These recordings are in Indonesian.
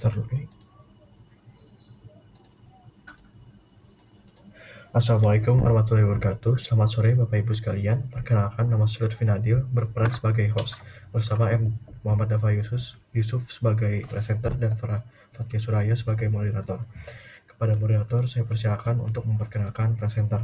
Start dulu nih. Assalamualaikum warahmatullahi wabarakatuh. Selamat sore Bapak Ibu sekalian. Perkenalkan, nama saya Lutfi Nadil, berperan sebagai host bersama Muhammad Dafa Yusuf sebagai presenter dan Fatia Suraya sebagai moderator. Kepada moderator, saya persilakan untuk memperkenalkan presenter.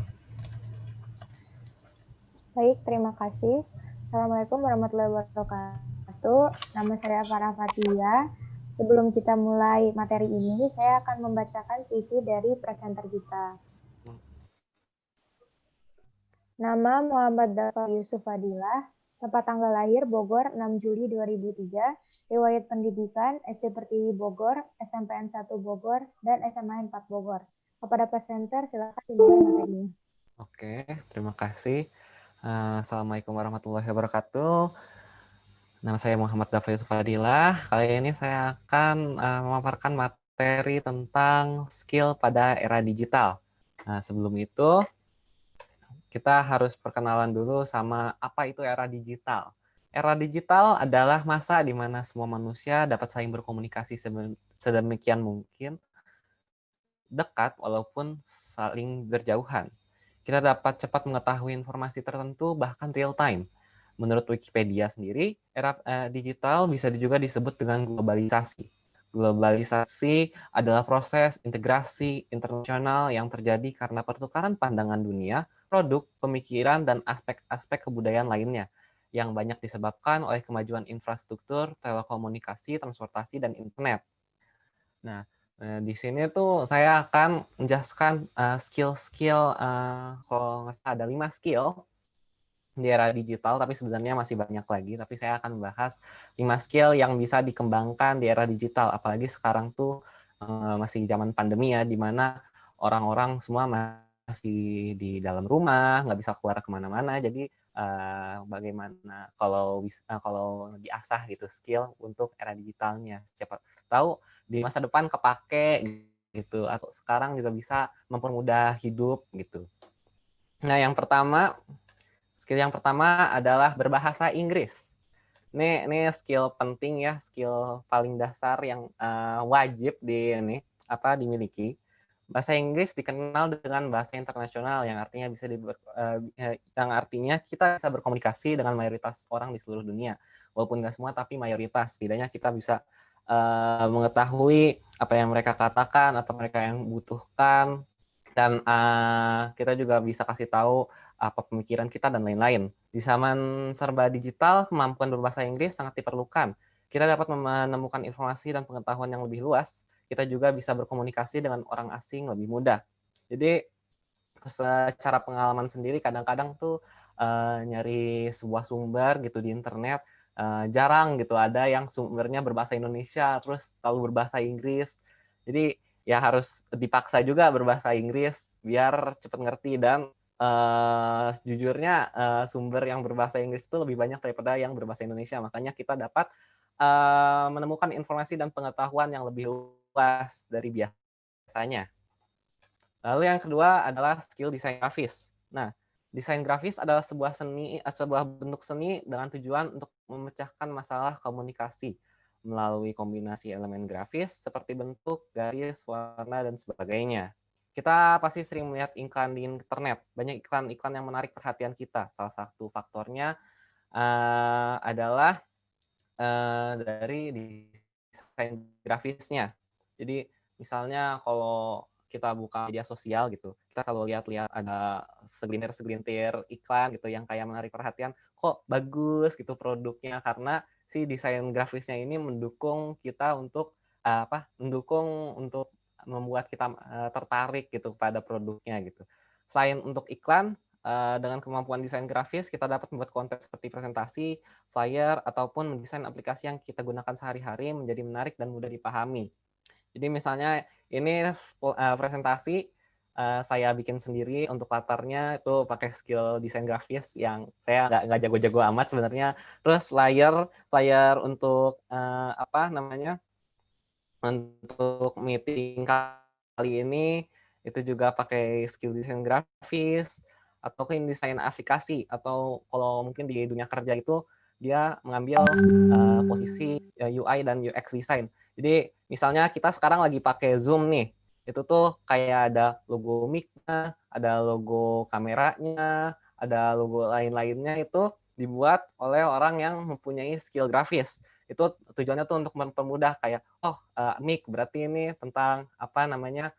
Baik, terima kasih. Assalamualaikum warahmatullahi wabarakatuh. Nama saya Farah Fatia. Sebelum kita mulai materi ini, saya akan membacakan CV dari presenter kita. Nama Muhammad Dafa Yusuf Fadilah, tempat tanggal lahir Bogor 6 Juli 2003, riwayat pendidikan SD Pertiwi Bogor, SMPN 1 Bogor, dan SMA 4 Bogor. Kepada presenter, silakan dimulai materinya. Oke, terima kasih. Assalamualaikum warahmatullahi wabarakatuh. Nama saya Muhammad Dafa Yusuf Fadilah. Kali ini saya akan memaparkan materi tentang skill pada era digital. Sebelum itu, kita harus perkenalan dulu sama apa itu era digital. Era digital adalah masa di mana semua manusia dapat saling berkomunikasi sedemikian mungkin dekat walaupun saling berjauhan. Kita dapat cepat mengetahui informasi tertentu bahkan real time. Menurut Wikipedia sendiri, era digital bisa juga disebut dengan globalisasi. Globalisasi adalah proses integrasi internasional yang terjadi karena pertukaran pandangan dunia, produk, pemikiran, dan aspek-aspek kebudayaan lainnya yang banyak disebabkan oleh kemajuan infrastruktur, telekomunikasi, transportasi, dan internet. Nah, di sini tuh saya akan menjelaskan skill-skill, kalau nggak salah ada 5 skill di era digital, tapi sebenarnya masih banyak lagi. Tapi saya akan membahas 5 skill yang bisa dikembangkan di era digital. Apalagi sekarang tuh masih zaman pandemi ya, di mana orang-orang semua masih di dalam rumah, nggak bisa keluar kemana-mana. Jadi bagaimana kalau diasah gitu skill untuk era digitalnya. Siapa tahu di masa depan kepake gitu, atau sekarang juga bisa mempermudah hidup gitu. Nah, skill yang pertama adalah berbahasa Inggris. Ini skill penting ya, skill paling dasar yang wajib dimiliki. Bahasa Inggris dikenal dengan bahasa internasional yang artinya yang artinya kita bisa berkomunikasi dengan mayoritas orang di seluruh dunia. Walaupun nggak semua, tapi mayoritas. Setidaknya kita bisa mengetahui apa yang mereka katakan, apa mereka yang butuhkan, dan kita juga bisa kasih tahu apa pemikiran kita dan lain-lain. Di zaman serba digital, kemampuan berbahasa Inggris sangat diperlukan. Kita dapat menemukan informasi dan pengetahuan yang lebih luas. Kita juga bisa berkomunikasi dengan orang asing lebih mudah. Jadi secara pengalaman sendiri kadang-kadang tuh nyari sebuah sumber gitu di internet jarang gitu ada yang sumbernya berbahasa Indonesia terus selalu berbahasa Inggris. Jadi ya harus dipaksa juga berbahasa Inggris biar cepat ngerti, dan jujurnya sumber yang berbahasa Inggris itu lebih banyak daripada yang berbahasa Indonesia. Makanya kita dapat menemukan informasi dan pengetahuan yang lebih luas dari biasanya. Lalu yang kedua adalah skill desain grafis. Nah, desain grafis adalah sebuah bentuk seni dengan tujuan untuk memecahkan masalah komunikasi melalui kombinasi elemen grafis seperti bentuk, garis, warna, dan sebagainya. Kita pasti sering melihat iklan di internet. Banyak iklan-iklan yang menarik perhatian kita. Salah satu faktornya adalah dari desain grafisnya. Jadi misalnya kalau kita buka media sosial gitu, kita selalu lihat-lihat ada segelintir iklan gitu yang kayak menarik perhatian, kok bagus gitu produknya, karena si desain grafisnya ini mendukung kita untuk mendukung untuk membuat kita tertarik gitu pada produknya gitu. Selain untuk iklan, dengan kemampuan desain grafis kita dapat membuat konten seperti presentasi, flyer, ataupun mendesain aplikasi yang kita gunakan sehari-hari menjadi menarik dan mudah dipahami. Jadi misalnya ini presentasi saya bikin sendiri, untuk latarnya itu pakai skill desain grafis yang saya nggak jago-jago amat sebenarnya. Terus flyer untuk untuk meeting kali ini itu juga pakai skill desain grafis, atau desain aplikasi, atau kalau mungkin di dunia kerja itu dia mengambil posisi UI dan UX design. Jadi misalnya kita sekarang lagi pakai Zoom nih, itu tuh kayak ada logo mic-nya, ada logo kameranya, ada logo lain-lainnya itu dibuat oleh orang yang mempunyai skill grafis. Itu tujuannya tuh untuk mempermudah kayak, oh mic berarti ini tentang apa namanya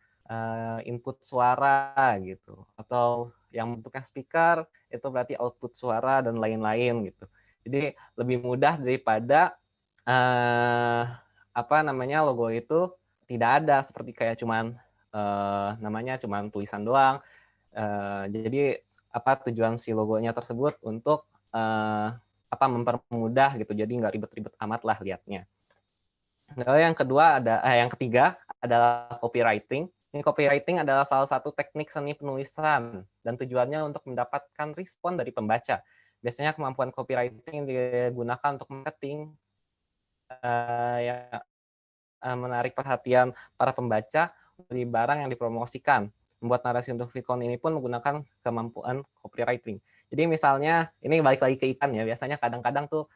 input suara gitu, atau yang bentuknya speaker itu berarti output suara dan lain-lain gitu. Jadi lebih mudah daripada apa namanya logo itu tidak ada seperti kayak cuman namanya cuman tulisan doang. Jadi apa tujuan si logonya tersebut untuk apa mempermudah gitu. Jadi nggak ribet-ribet amat lah liatnya. Lalu yang ketiga adalah copywriting. Ini copywriting adalah salah satu teknik seni penulisan dan tujuannya untuk mendapatkan respon dari pembaca. Biasanya kemampuan copywriting digunakan untuk marketing yang menarik perhatian para pembaca dari barang yang dipromosikan. Membuat narasi untuk VidCon ini pun menggunakan kemampuan copywriting. Jadi misalnya, ini balik lagi ke ikan ya, biasanya kadang-kadang tuh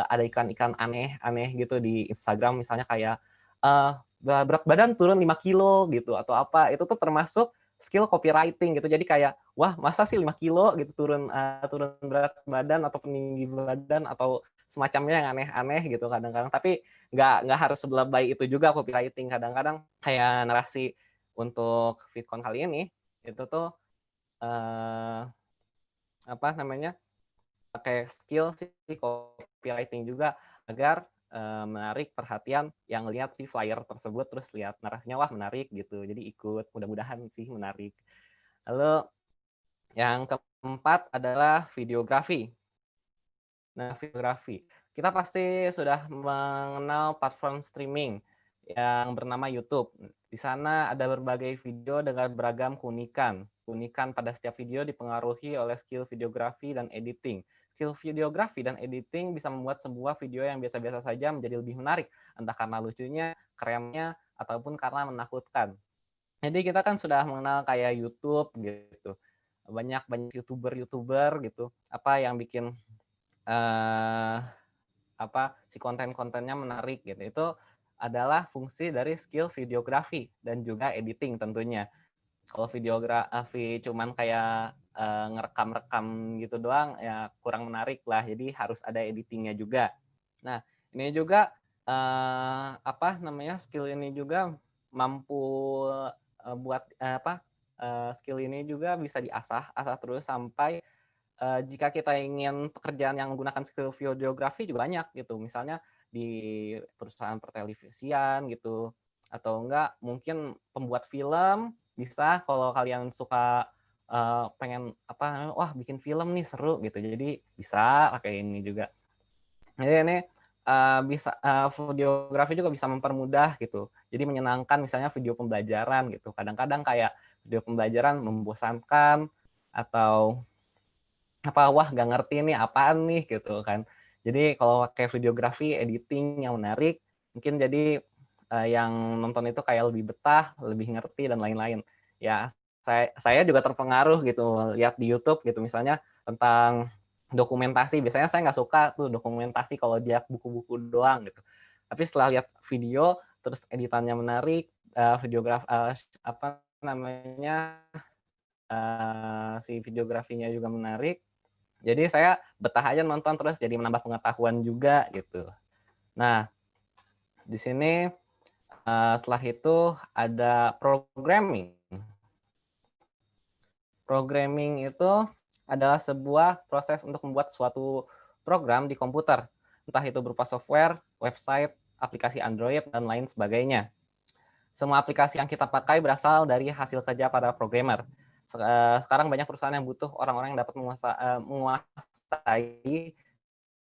ada ikan-ikan aneh-aneh gitu di Instagram, misalnya kayak berat badan turun 5 kilo gitu, atau apa, itu tuh termasuk skill copywriting gitu. Jadi kayak, wah masa sih 5 kilo gitu turun berat badan atau peninggi badan atau semacamnya yang aneh-aneh gitu kadang-kadang. Tapi nggak harus sebelebay itu juga copywriting. Kadang-kadang kayak narasi untuk VidCon kali ini itu tuh apa namanya pakai skill si copywriting juga agar menarik perhatian yang lihat si flyer tersebut terus lihat narasinya wah menarik gitu jadi ikut mudah-mudahan sih menarik. Lalu yang keempat adalah videografi. Nah, videografi. Kita pasti sudah mengenal platform streaming yang bernama YouTube. Di sana ada berbagai video dengan beragam keunikan. Keunikan pada setiap video dipengaruhi oleh skill videografi dan editing. Skill videografi dan editing bisa membuat sebuah video yang biasa-biasa saja menjadi lebih menarik, entah karena lucunya, kerennya, ataupun karena menakutkan. Jadi kita kan sudah mengenal kayak YouTube gitu. Banyak YouTuber gitu, apa yang bikin apa si konten-kontennya menarik gitu. Itu adalah fungsi dari skill videografi dan juga editing tentunya. Kalau videografi cuman kayak ngerekam-rekam gitu doang ya kurang menarik lah. Jadi harus ada editingnya juga. Nah, ini juga apa namanya skill ini juga mampu buat apa skill ini juga bisa diasah terus sampai jika kita ingin pekerjaan yang menggunakan skill videografi juga banyak gitu. Misalnya di perusahaan pertelevisian gitu. Atau enggak mungkin pembuat film bisa kalau kalian suka pengen apa wah bikin film nih seru gitu. Jadi bisa pakai ini juga. Jadi ini bisa videografi juga bisa mempermudah gitu. Jadi menyenangkan misalnya video pembelajaran gitu. Kadang-kadang kayak video pembelajaran membosankan atau apa wah nggak ngerti nih apaan nih gitu kan. Jadi kalau pakai videografi editing yang menarik mungkin jadi yang nonton itu kayak lebih betah lebih ngerti dan lain-lain ya. Saya juga terpengaruh gitu lihat di YouTube gitu misalnya tentang dokumentasi. Biasanya saya nggak suka tuh dokumentasi kalau dia buku-buku doang gitu, tapi setelah lihat video terus editannya menarik, apa namanya si videografinya juga menarik. Jadi saya betah aja nonton terus jadi menambah pengetahuan juga gitu. Nah, di sini setelah itu ada programming. Programming itu adalah sebuah proses untuk membuat suatu program di komputer, entah itu berupa software, website, aplikasi Android, dan lain sebagainya. Semua aplikasi yang kita pakai berasal dari hasil kerja para programmer. Sekarang banyak perusahaan yang butuh orang-orang yang dapat menguasai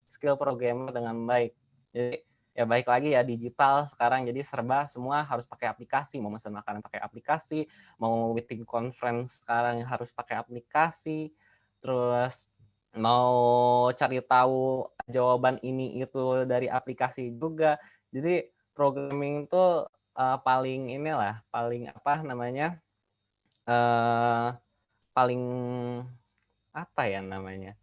skill programmer dengan baik. Jadi ya baik lagi ya digital sekarang jadi serba semua harus pakai aplikasi, mau pesan makanan pakai aplikasi, mau meeting conference sekarang harus pakai aplikasi, terus mau cari tahu jawaban ini itu dari aplikasi juga. Jadi programming itu paling inilah, paling apa namanya, paling apa ya namanya,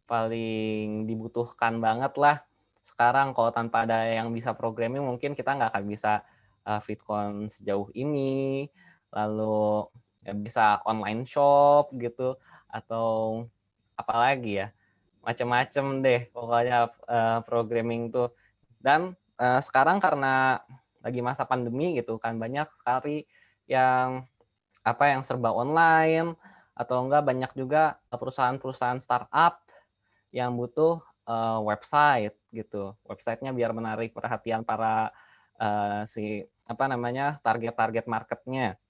paling dibutuhkan banget lah. Sekarang kalau tanpa ada yang bisa programming mungkin kita nggak akan bisa VidCon sejauh ini, lalu ya bisa online shop gitu, atau apalagi ya, macam-macam deh pokoknya programming tuh. Dan sekarang karena lagi masa pandemi gitu kan, banyak sekali yang yang serba online, atau enggak banyak juga perusahaan-perusahaan startup yang butuh website gitu. Websitenya biar menarik perhatian para target-target marketnya.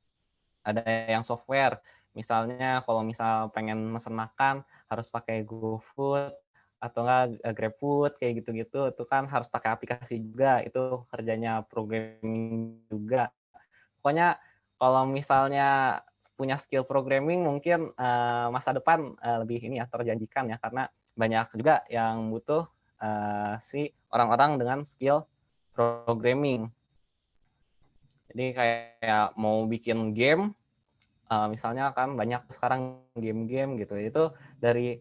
Ada yang software, misalnya kalau pengen mesen makan harus pakai GoFood atau enggak GrabFood kayak gitu-gitu, itu kan harus pakai aplikasi juga, itu kerjanya programming juga. Pokoknya kalau misalnya punya skill programming mungkin masa depan lebih terjanjikan ya, karena banyak juga yang butuh si orang-orang dengan skill programming. Jadi kayak mau bikin game, misalnya kan banyak sekarang game-game gitu, itu dari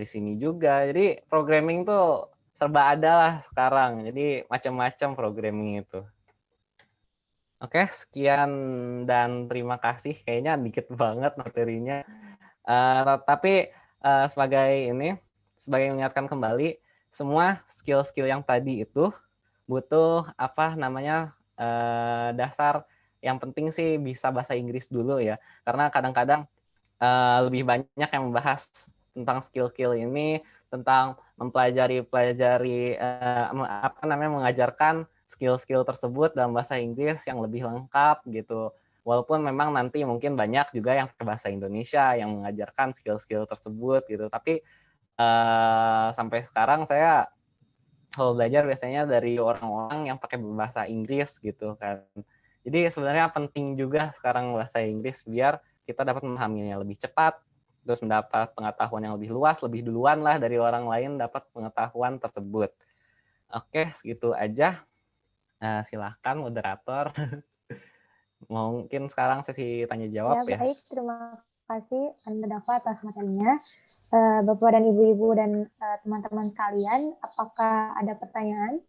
sini juga. Jadi programming tuh serba ada lah sekarang. Jadi macam-macam programming itu. Oke, sekian dan terima kasih. Kayaknya dikit banget materinya. Tapi sebagai mengingatkan kembali, semua skill-skill yang tadi itu butuh dasar. Yang penting sih bisa bahasa Inggris dulu ya, karena kadang-kadang lebih banyak yang membahas tentang skill-skill ini, tentang mengajarkan skill-skill tersebut dalam bahasa Inggris yang lebih lengkap gitu. Walaupun memang nanti mungkin banyak juga yang pakai bahasa Indonesia yang mengajarkan skill-skill tersebut gitu. Tapi sampai sekarang saya kalau belajar biasanya dari orang-orang yang pakai bahasa Inggris gitu kan. Jadi sebenarnya penting juga sekarang bahasa Inggris biar kita dapat memahaminya lebih cepat, terus mendapat pengetahuan yang lebih luas, lebih duluan lah dari orang lain dapat pengetahuan tersebut. Oke, segitu aja. Silahkan moderator. Mungkin sekarang sesi tanya jawab ya. Baik, terima kasih Anda Dava atas materinya. Bapak dan Ibu-Ibu dan teman-teman sekalian, apakah ada pertanyaan?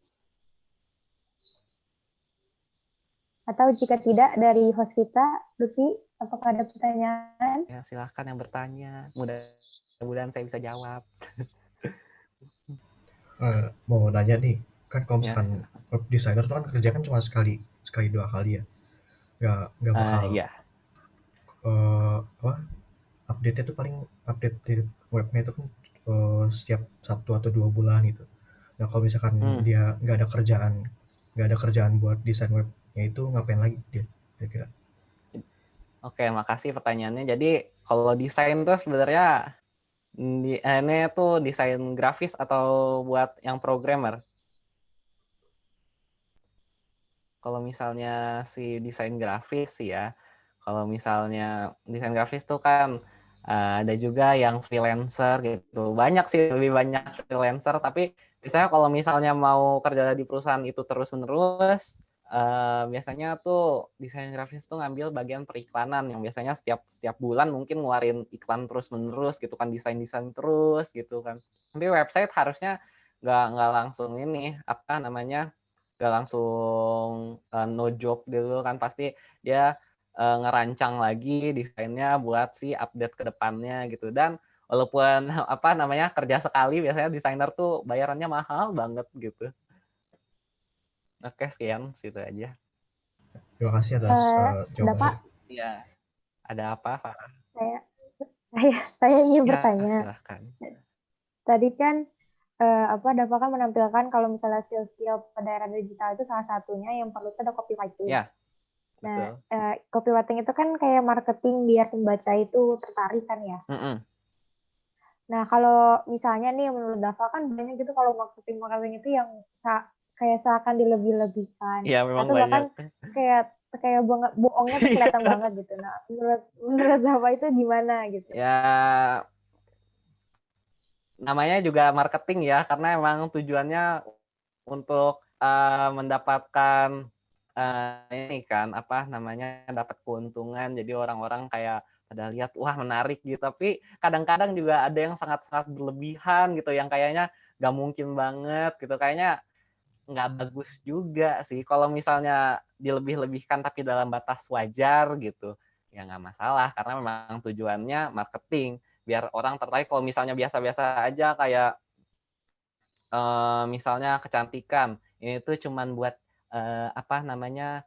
Atau jika tidak, dari host kita, Lutfi, apakah ada pertanyaan? Ya, silahkan yang bertanya. Mudah-mudahan saya bisa jawab. Mau nanya nih, kan kalau Ya, misalkan web designer tuh kan kerja kan cuma sekali 2 kali ya, nggak bakal ya. apa update-nya tuh paling update di webnya itu kan setiap 1 atau 2 bulan gitu. Nah kalau misalkan dia nggak ada kerjaan buat desain webnya itu ngapain lagi dia kira-kira? Oke, makasih pertanyaannya. Jadi kalau desain tuh sebenarnya ini tuh desain grafis atau buat yang programmer? Kalau misalnya si desain grafis sih ya, kalau misalnya desain grafis tuh kan ada juga yang freelancer gitu. Banyak sih, lebih banyak freelancer, tapi biasanya kalau misalnya mau kerja di perusahaan itu terus-menerus, biasanya tuh desain grafis tuh ngambil bagian periklanan yang biasanya setiap bulan mungkin ngeluarin iklan terus-menerus gitu kan, desain-desain terus gitu kan. Tapi website harusnya nggak langsung nggak langsung no job gitu kan, pasti dia ngerancang lagi desainnya buat si update ke depannya gitu. Dan walaupun kerja sekali, biasanya desainer tuh bayarannya mahal banget gitu. Oke, sekian situ aja. Terima kasih atas Dava, jawabannya. Iya, ada apa, Farah? saya, saya ingin Ya, bertanya. silahkan. Tadi kan Dava kan menampilkan kalau misalnya skill-skill pada era digital itu salah satunya yang perlu itu ada copywriting. Ya, Nah, betul. copywriting itu kan kayak marketing biar pembaca itu tertarik kan ya. Nah, kalau misalnya nih menurut Dava kan banyak gitu kalau marketing itu yang kayak seakan dilebih-lebihkan. Iya, memang Atau bahkan banyak. kayak bohongnya tuh kelihatan banget gitu. Nah, menurut Dava itu gimana gitu? Ya, namanya juga marketing ya, karena emang tujuannya untuk mendapatkan dapat keuntungan. Jadi orang-orang kayak ada lihat wah menarik gitu, tapi kadang-kadang juga ada yang sangat-sangat berlebihan gitu yang kayaknya nggak mungkin banget gitu, kayaknya nggak bagus juga sih. Kalau misalnya dilebih-lebihkan tapi dalam batas wajar gitu, ya nggak masalah karena memang tujuannya marketing biar orang tertarik. Kalau misalnya biasa-biasa aja kayak misalnya kecantikan, ini tuh cuman buat, apa namanya,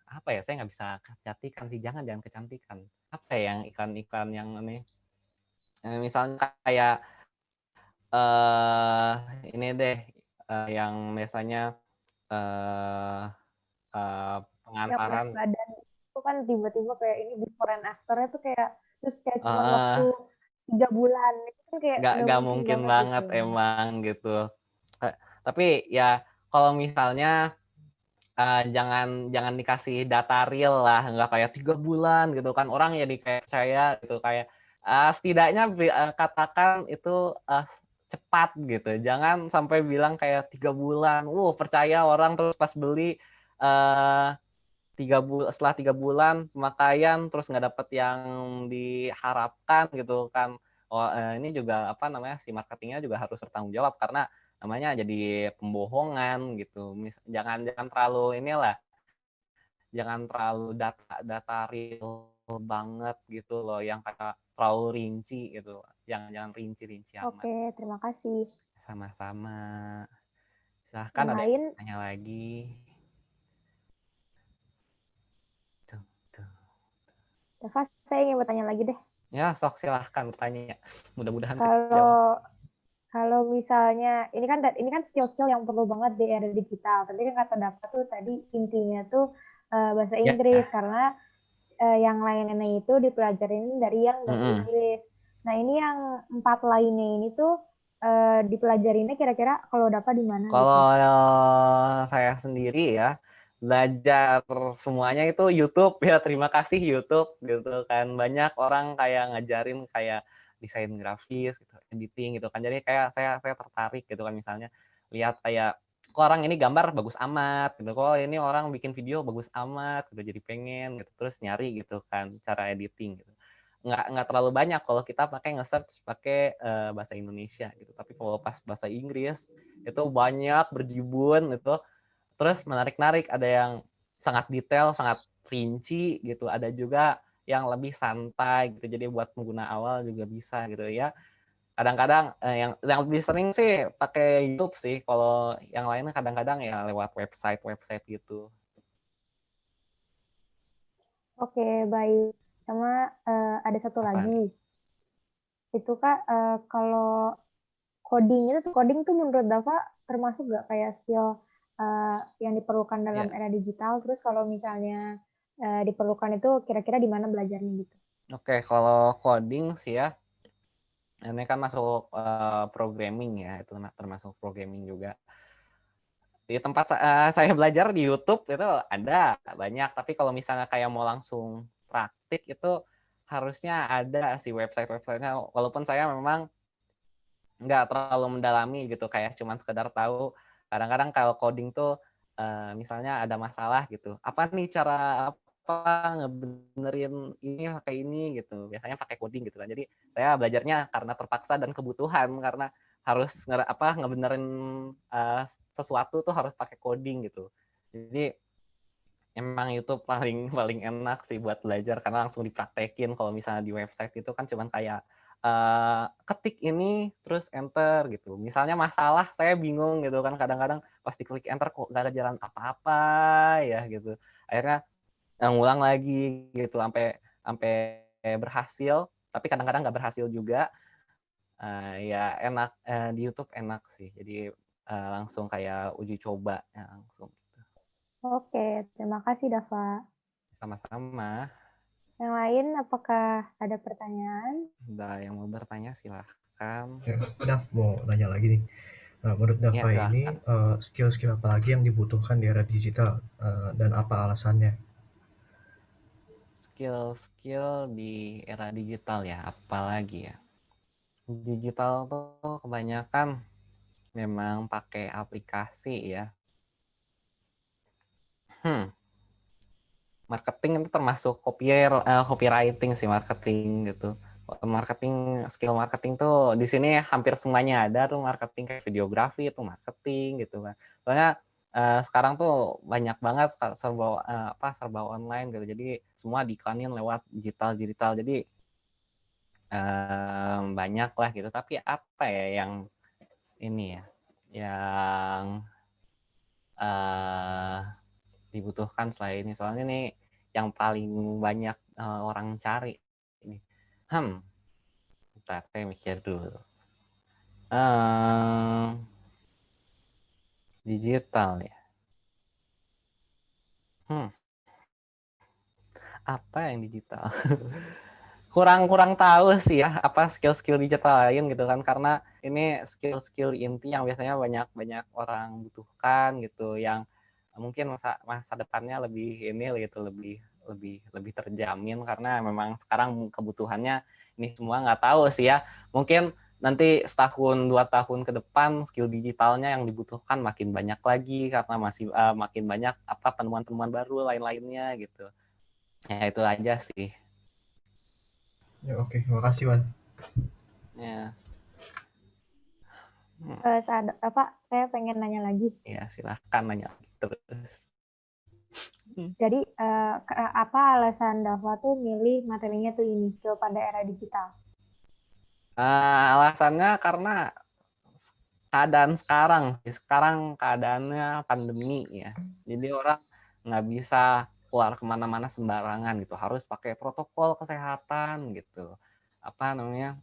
apa ya, saya nggak bisa kecantikan sih, jangan kecantikan. Apa ya yang iklan-iklan yang ini, misalnya kayak, eee, ini deh, yang biasanya, eee eee, Yang berat pengantaran badan itu kan tiba-tiba kayak ini before and after-nya tuh kayak terus kayak cuman waktu heeh, 3 bulan itu kan kayak nggak nggak mungkin mungkin banget gitu. banget emang gitu. Tapi ya kalau misalnya jangan jangan dikasih data real lah, nggak kayak 3 bulan gitu kan, orang jadi kayak percaya gitu, kayak, setidaknya katakan itu, cepat gitu, jangan sampai bilang kayak 3 bulan, percaya orang terus pas beli, eee, setelah 3 bulan pemakaian terus nggak dapet yang diharapkan gitu kan. Oh, ini juga apa namanya, si marketingnya juga harus bertanggung jawab karena namanya jadi pembohongan gitu. Jangan jangan terlalu inilah, jangan terlalu data real banget gitu loh, yang kayak terlalu rinci gitu. Jangan jangan rinci-rinci amat. Oke, terima kasih. Sama-sama. Silahkan Yang ada yang lain, mau tanya lagi. Tuh, tuh. Dava, saya ingin bertanya lagi deh. Ya, sok silahkan bertanya. Mudah-mudahan kejawab. Kalau kalau misalnya ini kan skill-skill yang perlu banget di era digital. Tadi kan kata Dava tuh tadi intinya tuh bahasa Ya. Inggris karena yang lainnya itu dipelajarin dari yang bahasa Mm-mm. Inggris. Nah, ini yang 4 lainnya ini tuh dipelajarinnya kira-kira kalau dapat di mana gitu. Kalau saya sendiri ya, belajar semuanya itu YouTube ya, terima kasih YouTube gitu kan. Banyak orang kayak ngajarin kayak desain grafis gitu, editing gitu kan. Jadi kayak saya tertarik gitu kan, misalnya lihat kayak kok orang ini gambar bagus amat gitu, kok ini orang bikin video bagus amat gitu, jadi pengen gitu, terus nyari gitu kan cara editing gitu. Nggak terlalu banyak kalau kita pakai nge-search pakai bahasa Indonesia gitu, tapi kalau pas bahasa Inggris itu banyak berjibun itu, terus menarik-narik, ada yang sangat detail, sangat rinci gitu, ada juga yang lebih santai gitu, jadi buat pengguna awal juga bisa gitu ya. Kadang-kadang yang lebih sering sih pakai YouTube sih, kalau yang lainnya kadang-kadang ya lewat website gitu. Oke, baik. Sama ada satu Apa lagi. nih? Itu Kak, kalau coding tuh menurut Dava termasuk nggak kayak skill yang diperlukan dalam Ya, era digital? Terus kalau misalnya diperlukan itu kira-kira di mana belajarnya gitu? oke, kalau coding sih ya, ini kan masuk programming ya, itu termasuk programming juga. Di tempat saya belajar di YouTube itu ada banyak, tapi kalau misalnya kayak mau langsung praktik itu harusnya ada sih website-websitenya, walaupun saya memang nggak terlalu mendalami gitu, kayak cuman sekedar tahu kadang-kadang kalau coding tuh misalnya ada masalah gitu, apa nih cara apa ngebenerin ini pakai ini gitu, biasanya pakai coding gitu kan. Jadi saya belajarnya karena terpaksa dan kebutuhan, karena harus ngebenerin sesuatu tuh harus pakai coding gitu. Jadi emang YouTube paling paling enak sih buat belajar karena langsung dipraktekin. Kalau misalnya di website itu kan cuman kayak ketik ini terus enter gitu. Misalnya masalah saya bingung gitu kan, kadang-kadang pas diklik enter kok nggak ada jalan apa-apa ya gitu. Akhirnya ngulang lagi gitu sampai sampai berhasil, tapi kadang-kadang nggak berhasil juga. Ya enak, di YouTube enak sih. Jadi langsung kayak uji coba ya langsung. Oke, terima kasih Dava. Sama-sama. Yang lain, apakah ada pertanyaan? Ada yang mau bertanya silahkan. Ya, Dav mau nanya lagi nih. Menurut Ya Dava ini silahkan. skill-skill apa lagi yang dibutuhkan di era digital dan apa alasannya? Skill-skill di era digital ya, apalagi ya. Digital tuh kebanyakan memang pakai aplikasi ya. Hmm, marketing itu termasuk copywriting sih, marketing gitu. Skill marketing tuh di sini hampir semuanya ada tuh, marketing kayak videografi itu marketing gitu kan. Soalnya sekarang tuh banyak banget serba online gitu. Jadi semua diiklanin lewat digital. Jadi banyak lah gitu. Tapi apa ya yang ini ya, yang dibutuhkan selain ini? Soalnya nih yang paling banyak orang cari ini. Bentar, saya mikir dulu. Digital ya. Apa yang digital? kurang tahu sih ya apa skill-skill digital lain gitu kan, karena ini skill-skill inti yang biasanya banyak orang butuhkan gitu, yang mungkin masa depannya lebih ini gitu, lebih terjamin, karena memang sekarang kebutuhannya ini semua. Nggak tahu sih ya, mungkin nanti setahun 2 tahun ke depan skill digitalnya yang dibutuhkan makin banyak lagi, karena masih makin banyak apa penemuan-penemuan baru lain-lainnya gitu. Ya itu aja sih. Ya, oke, makasih Wan. Ya. Saya pengen nanya lagi. Ya, silahkan nanya terus. Jadi apa alasan Dava tuh milih materinya tuh ini, skill pada era digital? Alasannya karena keadaan sekarang sih. Sekarang keadaannya pandemi ya. Jadi orang nggak bisa keluar kemana-mana sembarangan gitu. Harus pakai protokol kesehatan gitu. Apa namanya?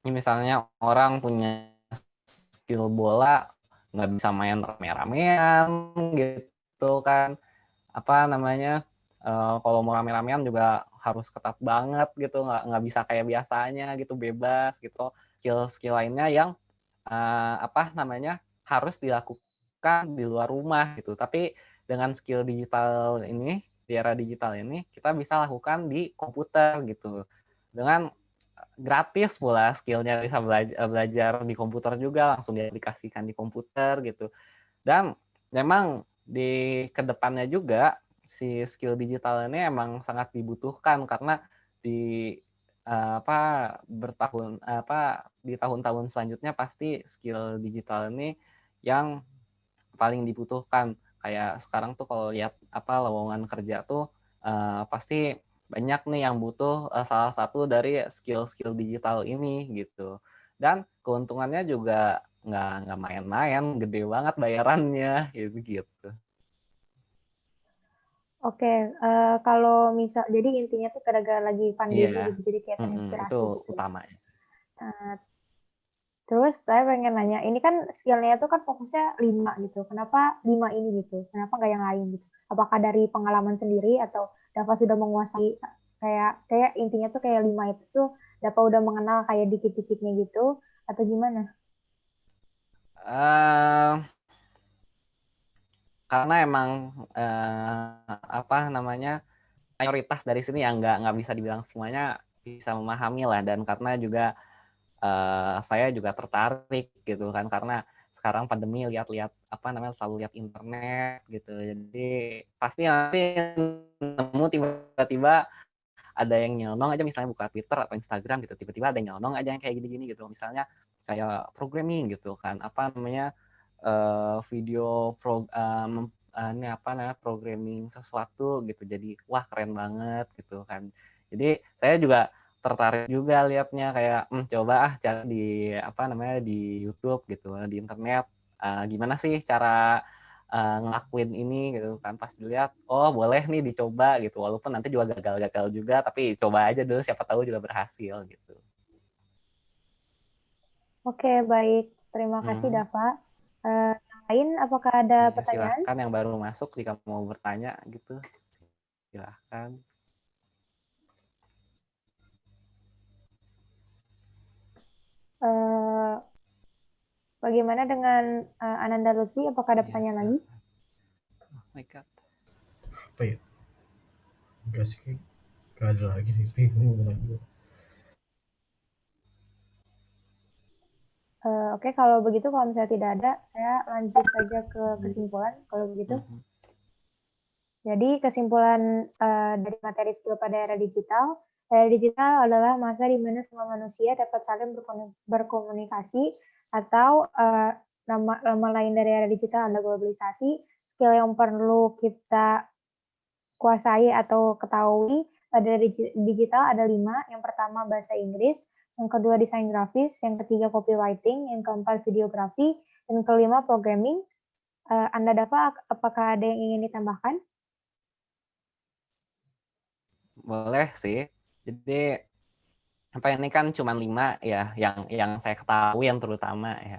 Ini misalnya orang punya skill bola, nggak bisa main rame-ramean gitu kan. Apa namanya, kalau mau rame-ramean juga harus ketat banget gitu, nggak bisa kayak biasanya gitu, bebas gitu. Skill-skill lainnya yang apa namanya, harus dilakukan di luar rumah gitu. Tapi dengan skill digital ini, di era digital ini, kita bisa lakukan di komputer gitu. Dengan gratis pula skillnya, bisa belajar di komputer juga, langsung diaplikasikan di komputer gitu. Dan memang di kedepannya juga si skill digital ini emang sangat dibutuhkan, karena di di tahun-tahun selanjutnya pasti skill digital ini yang paling dibutuhkan. Kayak sekarang tuh kalau lihat lowongan kerja tuh pasti banyak nih yang butuh salah satu dari skill-skill digital ini gitu. Dan keuntungannya juga nggak main-main, gede banget bayarannya gitu. Oke, kalau misal, jadi intinya tuh gara-gara lagi pandemi Iya, gitu, jadi kayak itu terinspirasi gitu. utamanya. Nah, terus saya pengen nanya, ini kan skillnya tuh kan fokusnya 5 gitu. Kenapa 5 ini gitu? Kenapa nggak yang lain gitu? Apakah dari pengalaman sendiri atau Dava sudah menguasai kayak intinya tuh kayak 5 itu tuh Dava udah mengenal kayak dikit-dikitnya gitu atau gimana? Uh, karena emang apa namanya, mayoritas dari sini yang nggak bisa dibilang semuanya bisa memahami lah, dan karena juga saya juga tertarik gitu kan, karena sekarang pandemi lihat-lihat selalu lihat internet gitu, jadi pasti nanti nemu tiba-tiba ada yang nyelonong aja, misalnya buka Twitter atau Instagram gitu, tiba-tiba ada yang nyelonong aja yang kayak gini-gini gitu, misalnya kayak programming gitu kan, video ini programming sesuatu gitu, jadi wah keren banget gitu kan. Jadi saya juga tertarik juga liatnya, kayak coba cari di YouTube gitu, di internet, gimana sih cara ngelakuin ini gitu kan. Pas dilihat, oh boleh nih dicoba gitu, walaupun nanti juga gagal-gagal juga, tapi coba aja dulu, siapa tahu juga berhasil gitu. Oke, baik. Terima kasih, Dava. Yang lain, apakah ada Ya, pertanyaan? silahkan yang baru masuk jika mau bertanya gitu, silahkan. Eh, Bagaimana dengan Ananda Lutfi? Apakah ada Ya, pertanyaan lagi? silahkan. Oh my god. Apa ya? Enggak sih, enggak ada lagi sih. Bingung beneran gue. Oke, kalau begitu, kalau misalnya tidak ada, saya lanjut saja ke kesimpulan. Kalau begitu, Jadi kesimpulan dari materi skill pada era digital adalah masa di mana semua manusia dapat saling berkomunikasi atau nama lain dari era digital adalah globalisasi. Skill yang perlu kita kuasai atau ketahui pada digital ada 5. Yang pertama bahasa Inggris, yang kedua desain grafis, yang ketiga copywriting, yang keempat videografi, dan kelima programming. Anda dapat apakah ada yang ingin ditambahkan? Boleh sih. Jadi apa ini kan cuma 5 ya yang saya ketahui yang terutama ya.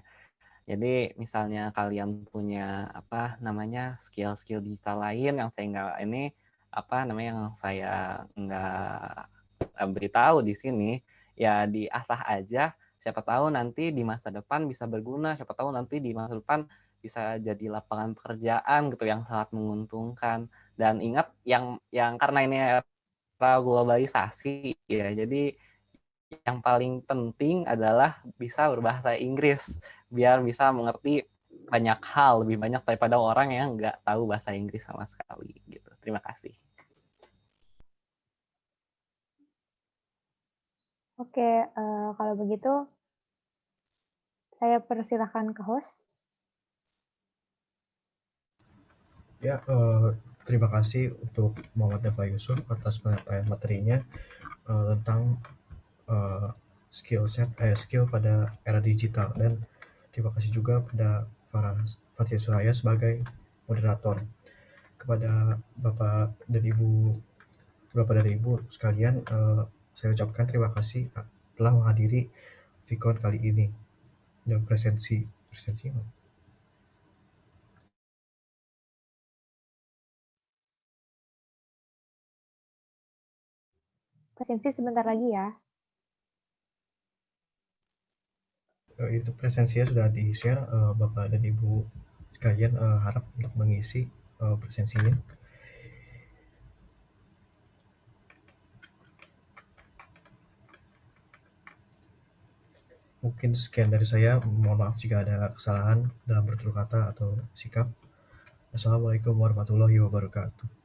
Jadi misalnya kalian punya apa namanya skill-skill digital lain yang saya nggak ini apa namanya yang saya nggak beritahu di sini ya diasah aja. Siapa tahu nanti di masa depan bisa berguna. Siapa tahu nanti di masa depan bisa jadi lapangan pekerjaan gitu yang sangat menguntungkan. Dan ingat yang karena ini era globalisasi ya. Jadi yang paling penting adalah bisa berbahasa Inggris biar bisa mengerti banyak hal lebih banyak daripada orang yang nggak tahu bahasa Inggris sama sekali gitu. Terima kasih. Oke, kalau begitu saya persilahkan ke host. Ya, terima kasih untuk Muhammad Dafa Yusuf atas penyampaian materinya tentang uh, skill pada era digital, dan terima kasih juga pada Farah Fatia Suraya sebagai moderator. Kepada Bapak dan Ibu sekalian, saya ucapkan terima kasih telah menghadiri Vicon kali ini dan presensi Presensi sebentar lagi ya. itu presensinya sudah di-share, Bapak dan Ibu sekalian harap untuk mengisi presensinya. Mungkin sekian dari saya. Mohon maaf jika ada kesalahan dalam bertutur kata atau sikap. Assalamualaikum warahmatullahi wabarakatuh.